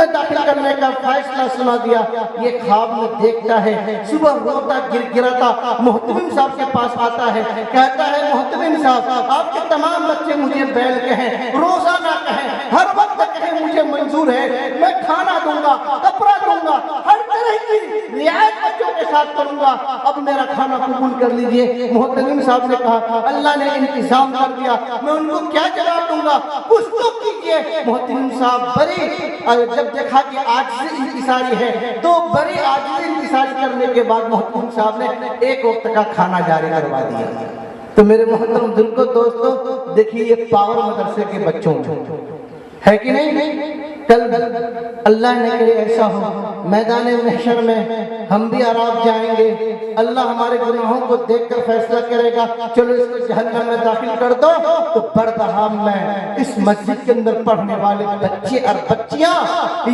میں داخل کرنے کا فیصلہ سنا دیا۔ یہ خواب میں دیکھتا ہے، صبح روتا گراتا محتمم صاحب کے پاس آتا ہے، کہتا ہے محتمم صاحب آپ کے تمام بچے مجھے بیل کہیں، روزانہ کہیں، ہر وقت کہیں مجھے منظور ہے، میں کھانا دوں گا، کپڑا دوں گا، ہر طرح کی رعایت بچوں کے ساتھ کروں گا، اب میرا کھانا قبول کر لیجئے۔ محتمم صاحب نے کہا اللہ نے انتظام کر دیا، میں ان کو کیا جواب دوں گا، کچھ تو کیجئے۔ محتمم صاحب بڑی جب دیکھا کہ عاجزی انکساری ہے تو بڑی عاجزی انکساری کرنے کے بعد محتمم صاحب نے ایک وقت کا کھانا جاری کروا دیا۔ تو میرے محترم دل کو دوستو دیکھیے یہ پاور مدرسے کے بچوں ہے کہ نہیں؟ کل اللہ نے کہ ایسا ہو میدان محشر میں ہم بھی عراب جائیں گے، اللہ ہمارے گناہوں کو دیکھ کر فیصلہ کرے گا، چلو اس کو جہنم میں داخل کر دو، تو بردہام میں اس مسجد کے اندر پڑھنے والے بچے اور بچیاں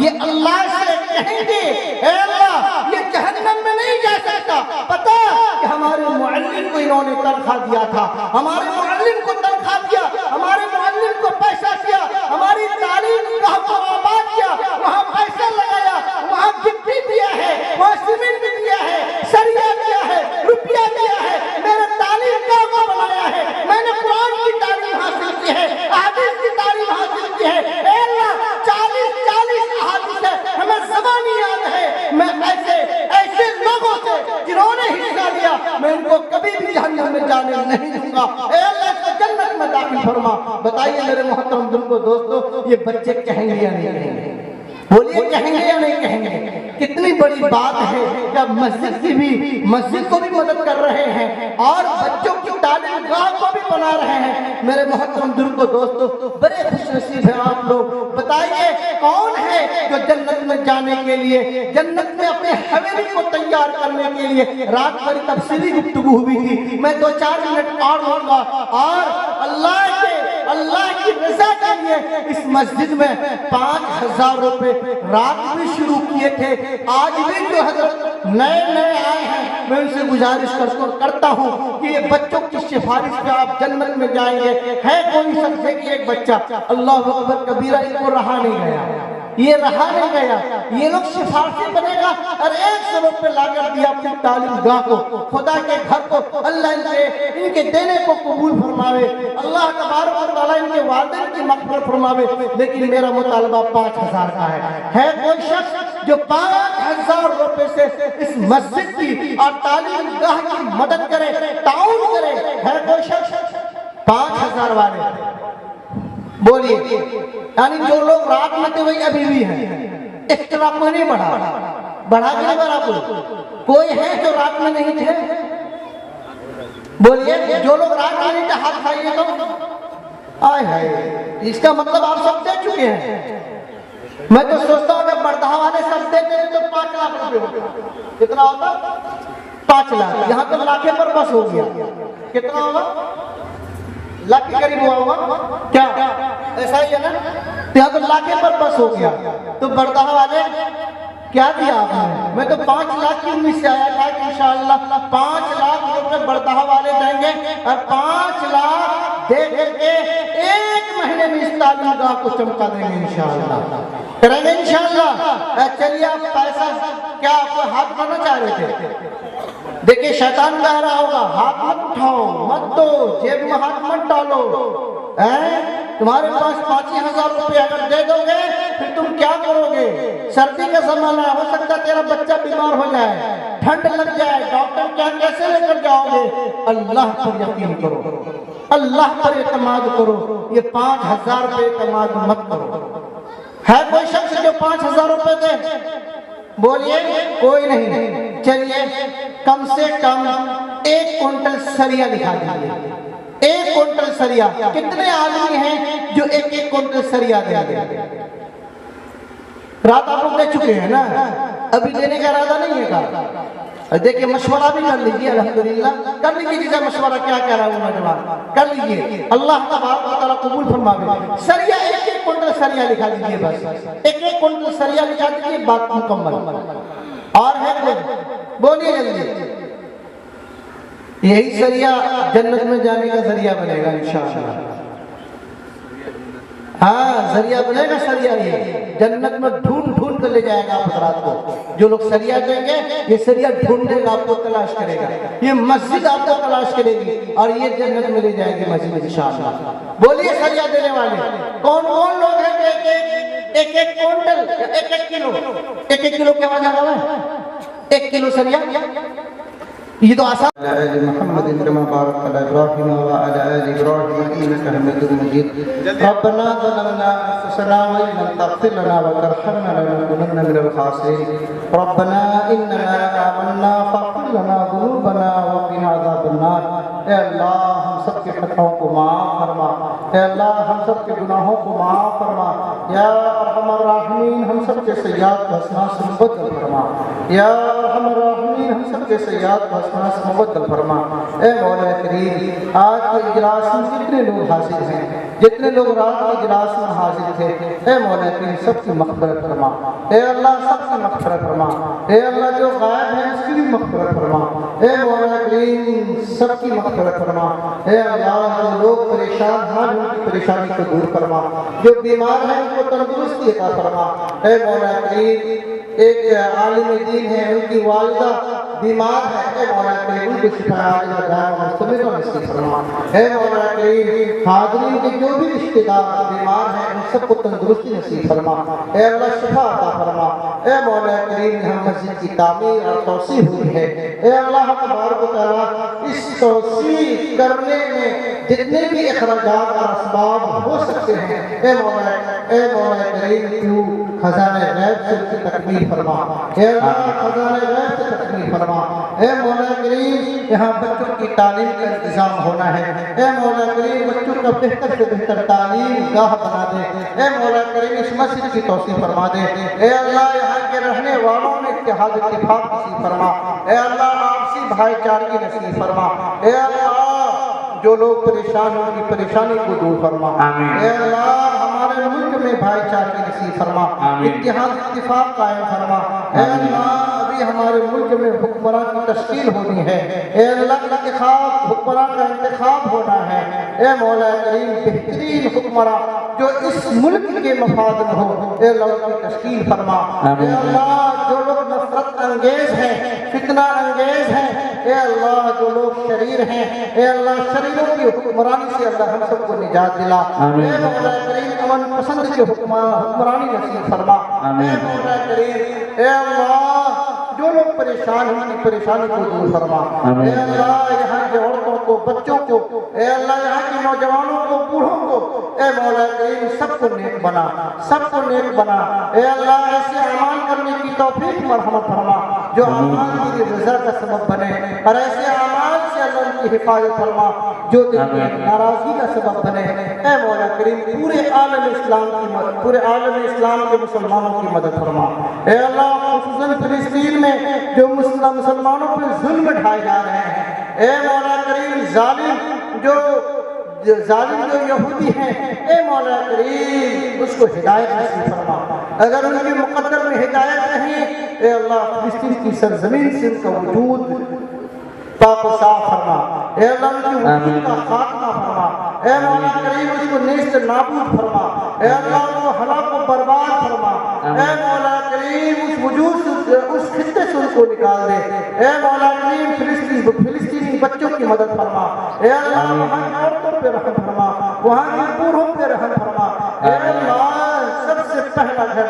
یہ اللہ سے کہیں گے اے اللہ یہ جہنم میں نہیں جا سکتا، پتہ کہ ہمارے معلم کو انہوں نے تنخواہ دیا تھا، ہمارے معلم کو تنخواہ دیا، ہمارے معلم کو پیسہ دیا، ہماری تعلیم گاہ کو آباد کیا، وہاں پیسہ لگایا، وہاں گٹی دیا ہے، وہاں سیمنٹ دیا ہے، سریا دیا ہے، روپیہ دیا ہے، میں نے تعلیم گاہ کو بنایا ہے، میں نے قرآن کی تعلیم حاصل کی ہے، احادیث کی تعلیم حاصل کی ہے، اے اللہ 40 احادیث ہے ہمیں زبانی یاد ہے، میں ایسے لوگوں سے جنہوں نے حصہ لیا میں ان کو کبھی بھی جہنم میں جانے نہیں دوں گا، اے اللہ اس کو جنت میں داخل فرما۔ بتائیے میرے محترم دل کو دوستو یہ بچے کہیں گے یا نہیں کہیں گے؟ بولیے کہیں گے یا نہیں کہیں گے؟ کتنی بڑی بات ہے کہ مسجد کو بھی مدد کر رہے ہیں اور بچوں کی تعلیم گاہ کو بھی بنا رہے ہیں۔ میرے محترم دل کو دوستو بڑے خوش نصیب ہیں آپ لوگ، بتائیے کون ہے جو جنت میں جانے کے لیے، جنت میں اپنے حویلی کو تیار کرنے کے لیے رات بھر تفصیلی گفتگو ہوئی تھی، میں 2-4 منٹ اور لوں گا اور اللہ کی رضا کے لیے اس مسجد میں 5000 روپے رات بھی شروع کیے تھے، آج بھی جو حضرت نئے آئے ہیں میں ان سے گزارش کرتا ہوں کہ یہ بچوں کی سفارش پہ آپ جنت میں جائیں گے۔ ہے کوئی شخص ہے کہ ایک بچہ اللہ اکبر کبیرہ ان کو رہا نہیں گیا، یہ رہا نہیں گیا، یہ لوگ سفارشی بنے گا اور 100 روپے لا کر دیا اپنی تعلیم گاہ کو، خدا کے گھر کو، اللہ ان کے دینے کو قبول فرماوے، اللہ تبارک و تعالیٰ ان کے والدین کی مغفرت فرماوے۔ لیکن میرا مطالبہ 5000 کا ہے کوئی شخص جو 5000 روپے سے اس مسجد کی اور تعلیم گاہ کی مدد کرے، تعاون کرے؟ ہے کوئی شخص 5000 والے؟ بولیے، یعنی جو لوگ رات میں تھے وہی ابھی بھی ہیں، اختلاف میں نہیں بڑھا کے نہیں بڑھا کوئی ہے جو رات میں نہیں تھے؟ بولیے جو لوگ رات میں نہیں تھے ہاتھ کھائیے تو آئے ہے، اس کا مطلب آپ سب دے چکے ہیں۔ میں تو سوچتا ہوں کہ بردہ والے سب دے دیں تو 5 لاکھ روپے ہوگا، کتنا ہوگا؟ 5 لاکھ، یہاں تو لاکھے پر بس ہو گیا، کتنا ہوگا؟ لاکھ کے قریب ہوا ہوگا کیا؟ ایسا ہی ہے نا، یہاں تو لاکھے پر بس ہو گیا۔ تو بردہ والے کیا دیا آپ نے؟ میں تو 5 لاکھ کی امید سے آیا تھا کہ انشاءاللہ 5 لاکھ روپے بردہ والے دیں گے اور 5 لاکھ دے کر کے 1 مہینے میں اس تعلیم گاہ کو چمکا دیں گے انشاءاللہ، کریں گے انشاءاللہ۔ چلیے آپ پیسہ کیا آپ کو ہاتھ کرنا چاہ رہے تھے؟ دیکھیں شیطان کہہ رہا ہوگا ہاتھ مت اٹھاؤ، مت دو، جیب میں ہاتھ مت ڈالو، تمہارے پاس 5000 روپے اگر دے دو گے پھر تم کیا کرو گے؟ سردی کا زمانہ ہو سکتا تیرا بچہ بیمار ہو جائے، ٹھنڈ لگ جائے، ڈاکٹر کیا کیسے لے کر جاؤ گے؟ اللہ پر یقین کرو، اللہ پر اعتماد کرو، یہ 5000 پہ اعتماد مت کرو۔ ہے کوئی شخص جو 5000 روپے دے؟ بولیے کوئی نہیں۔ چلیے کم سے کم 1 کنٹل سریا دکھا دیجیے، 1 کنٹل سریا۔ کتنے آدمی ہیں جو 1 کنٹل سریا دیں گے؟ رات آپ لوگ دے چکے ہیں نا، ابھی دینے کا ارادہ نہیں ہے کا؟ دیکھیں مشورہ بھی کر لیجیے، الحمدللہ کر لیجیے، جیسا مشورہ کیا کہہ رہا ہے وہ نوجوان کر لیجیے، اللہ تبارک و تعالیٰ قبول فرماوے۔ سریا 1 کنٹل سریا لکھا دیجیے، بس 1 کنٹل سریا لکھا دیجیے، بات مکمل۔ اور ہے کوئی؟ بولیے جلدی۔ یہی سریا جنت میں جانے کا ذریعہ بنے گا انشاءاللہ۔ ہاں ذریعہ بنے گا، سریا یہ جنت میں ڈھونڈ ڈھونڈ کر لے جائے گا آپ حضرات کو. جو لوگ سریا دیں گے یہ سریا ڈھونڈے گا، آپ کو تلاش کرے گا. یہ مسجد آپ کو تلاش کرے گی اور یہ جنت میں لے جائے گی مسجد انشاءاللہ. بولیے سریا دینے والے کون کون لوگ ہیں کہ ایک ایک کونٹل، ایک ایک کلو کیا وجہ ہے؟ 1 کلو سریا. یہ تو آسان. آل محمد كما باركت على ابراهيم وعلى آل ابراهيم انك حميد مجيد. ربنا ظلمنا انفسنا وان لم تغفر لنا وترحمنا لنكونن من الخاسرين. ربنا اننا آمنا فاغفر لنا ذنوبنا وقنا عذاب النار. اے اللہ ہم سب کے خطاؤں کو معاف فرما. اے اللہ ہم سب کے گناہوں کو معاف فرما. یا ارحم الراحمین ہم سب کے سیئات کو حسنات سے مبدل فرما. یا ارحم الراحمین ہم سب کے سیئات کو حسنات سے مبدل فرما. اے مولا کریم آج کے اجلاس میں جتنے لوگ حاضر ہیں، جتنے لوگ رات کے اجلاس میں حاضر تھے، اے مولا کریم سب کی مغفرت فرما. اے اللہ سب کی مغفرت فرما. اے اللہ جو غائب ہے اس کی بھی مغفرت فرما. اے مولا کریم سب کی مغفرت فرما. اے اللہ جو لوگ پریشان ہیں ان کی پریشانی کو دور فرما. جو بیمار ہیں ان کو تندرستی عطا فرما. اے مولا کریم ایک عالم دین ہے، ان کی والدہ بیمار ہے، اے مولا کریم ان کو شفا عاجلہ دائمہ مستمرہ نصیب فرما. اے مولا کریم حاضرین کے جو بھی رشتہ دار بیمار ہیں ان سب کو تندرستی نصیب فرما. اے اللہ شفا عطا فرما. اے مولا کریم یہاں مسجد کی تعمیر اور توسیع ہوئی ہے، اے اللہ تبارک و تعالی اس توسیع کرنے میں جتنے بھی اخراجات اور اسباب ہو سکتے ہیں اے مولا کریم تو خزانہ غیب سے اس کی تکمیل فرما. اے اللہ خزانہ غیب سے تکمیل فرما. اے مولا کریم یہاں بچوں کی تعلیم کا انتظام ہونا ہے، اے مولا کریم بچوں کا بہتر سے بہتر تعلیم گاہ بنا دے. اے مولا کریم اس مسجد کی توسیع فرما دے. اے اللہ یہاں کے رہنے والوں میں اتحاد اتفاق نصیب فرما. اے اللہ آپسی بھائی چارگی نصیب فرما. اے اللہ جو لوگ پریشان ہیں ان کی پریشانی کو دور فرما. اے اللہ ہمارے ملک میں بھائی چارگی نصیب فرما، اتحاد اتفاق قائم فرما. اے اللہ ابھی ہمارے ملک میں حکمراں کی تشکیل ہونی ہے، اے اللہ حکمراں کا انتخاب ہونا ہے. اے مولا کریم بہترین حکمراں جو اس ملک کے مفاد میں ہو اے اللہ کی تشکیل فرما. اے اللہ جو لوگ نفرت انگیز ہیں، فتنہ انگیز ہیں، اے اللہ جو لوگ شریر ہیں، اے اللہ شریروں کی حکمرانی سے اللہ ہم سب کو نجات دلا. اے مولا کریم امن پسند کی حکمرانی نصیب فرما. اے مولا کریم اے اللہ جو لوگ پریشان ہیں ان کی پریشانی کو دور فرما. اے اللہ یہاں کے عورتوں کو، بچوں کو، اے اللہ یہاں کے نوجوانوں کو، بوڑھوں کو، اے مولا کریم سب کو نیک بنا، سب کو نیک بنا. اے اللہ ایسے اعمال کرنے کی توفیق مرحمت فرما جو اعمال کی رضا کا سبب بنے، اور ایسے اعمال سے اللہ ان کی حفاظت فرما جو دل میں ناراضگی کا سبب بنے. اے مولا کریم پورے عالم اسلام کے مسلمانوں کی مدد فرما. اے اللہ خصوصاً فلسطین میں جو مسلمانوں پہ ظلم ڈھائے جا رہے ہیں، اے مولا کریم ظالم جو یہودی ہیں، اے مولا کریم اس کو ہدایت نصیب فرما. اگر ان کے مقدر میں ہدایت نہیں اے اللہ فلسطین کی سرزمین سے ان کا وجود پاک و صاف فرما. اے اللہ ان کی وجود کا خاتمہ فرما. اے مولا کریم اس کو نیست نابود فرما. اے اللہ ان کو ہلاک و برباد فرما. اے مولا کریم اس وجود سے، اس خطے سے ان کو نکال دے. اے مولا کریم فلسطینی بچوں کی مدد فرما. اے اللہ وہاں کی عورتوں پہ رحم فرما، وہاں کے بوڑھوں پہ رحم فرما. اے اللہ سب سے پہلا گھر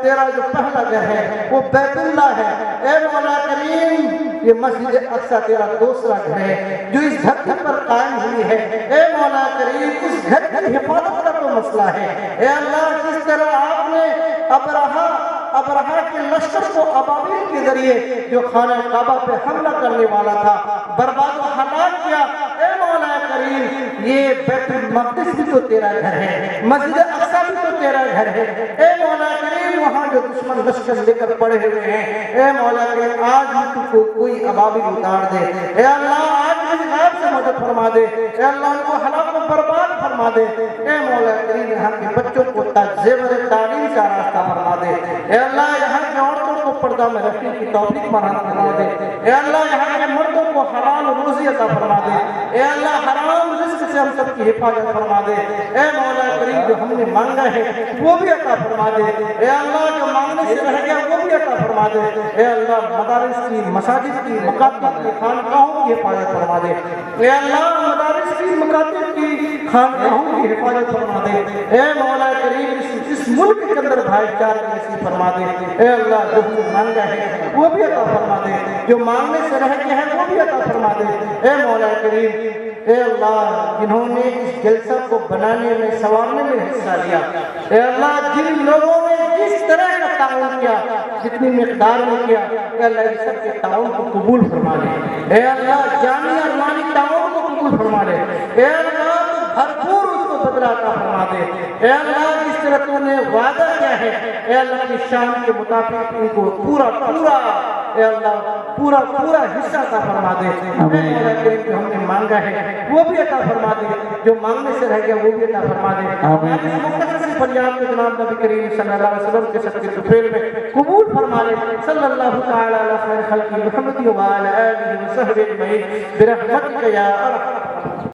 تیرا جو پہلا گھر ہے وہ بیت اللہ ہے. اے مولا کریم یہ مسجد اقصی تیرا دوسرا گھر ہے جو اس دھرتی پر قائم ہوئی ہے. اے مولا کریم اس گھر کی حفاظت کا تو مسئلہ ہے. اے اللہ جس طرح آپ نے ابرہہ کے لشکر کو ابابیل کے ذریعے جو خانہ کعبہ پہ حملہ کرنے والا تھا برباد و ہلاک کیا، اے مولا کریم یہ بیت المقدس بھی تو تیرا گھر ہے، مسجد اقصی بھی تو تیرا گھر ہے. اے مولا کریم وہاں جو دشمن لشکر لے کر پڑے ہوئے ہیں اے مولا کریم آج بھی تو کو کوئی ابابیل اتار دے. اے اللہ آج بھی غیب سے مدد فرما دے. اے اللہ ان کو ہلاک و برباد فرما دے. اے مولا کریم یہاں کے بچوں کو زیور تعلیم کا راستہ فرما دے. اے اللہ یہاں کی عورتوں کو پردہ میں رکھنے کی توفیق مرحمت فرما دے. اے اللہ یہاں کے مردوں کو حلال روزی عطا فرما دے. اے اللہ حرام رزق سے ہم سب کی حفاظت فرما دے اے مولا کریم جو ہم نے مانگا ہے وہ بھی عطا فرما دے اے اللہ جو مانگنے سے رہ گیا وہ بھی عطا فرما دے اے اللہ مدارس کی مساجد کی مکاتب کی خانقاہوں کی حفاظت فرما دے اے اللہ مدارس کی مکاتب کی خانقاہوں کی حفاظت فرما دے اے مولا کریم اس ملک کے اندر بھائی چارہ نصیب فرما دے اے اللہ جو ہم نے مانگا ہے وہ بھی عطا فرما دے جو مانگنے سے رہ گیا ہے وہ بھی عطا فرما دے اے مولا کریم اے اللہ جنہوں نے اس جلسہ کو بنانے میں سنوارنے میں حصہ لیا اے اللہ جن لوگوں نے جس طرح کا تعاون کیا جتنی مقدار میں کیا اے اللہ اس سب کے تعاون کو قبول فرما لے اے اللہ جانی اور مانی تعاون کو قبول فرما لے اے اللہ بھرپور اس کو بدلہ عطا فرما دے اے اللہ جس طرح تو نے وعدہ کیا ہے اے اللہ کی شان کے مطابق ان کو پورا اے اللہ پورا حصہ عطا فرما دے اے مولا کریم جو ہم نے مانگا ہے وہ بھی عطا فرما دے جو مانگنے سے رہ گیا وہ بھی عطا فرما دے ہماری مختصر سی فریاد کو جناب نبی کریم صلی اللہ علیہ وسلم کے صدقے طفیل میں قبول فرما لے صلی اللہ تعالی علی خیر خلق محمد و علی آلہ و صحبہ اجمعین برحمتک یا ارحم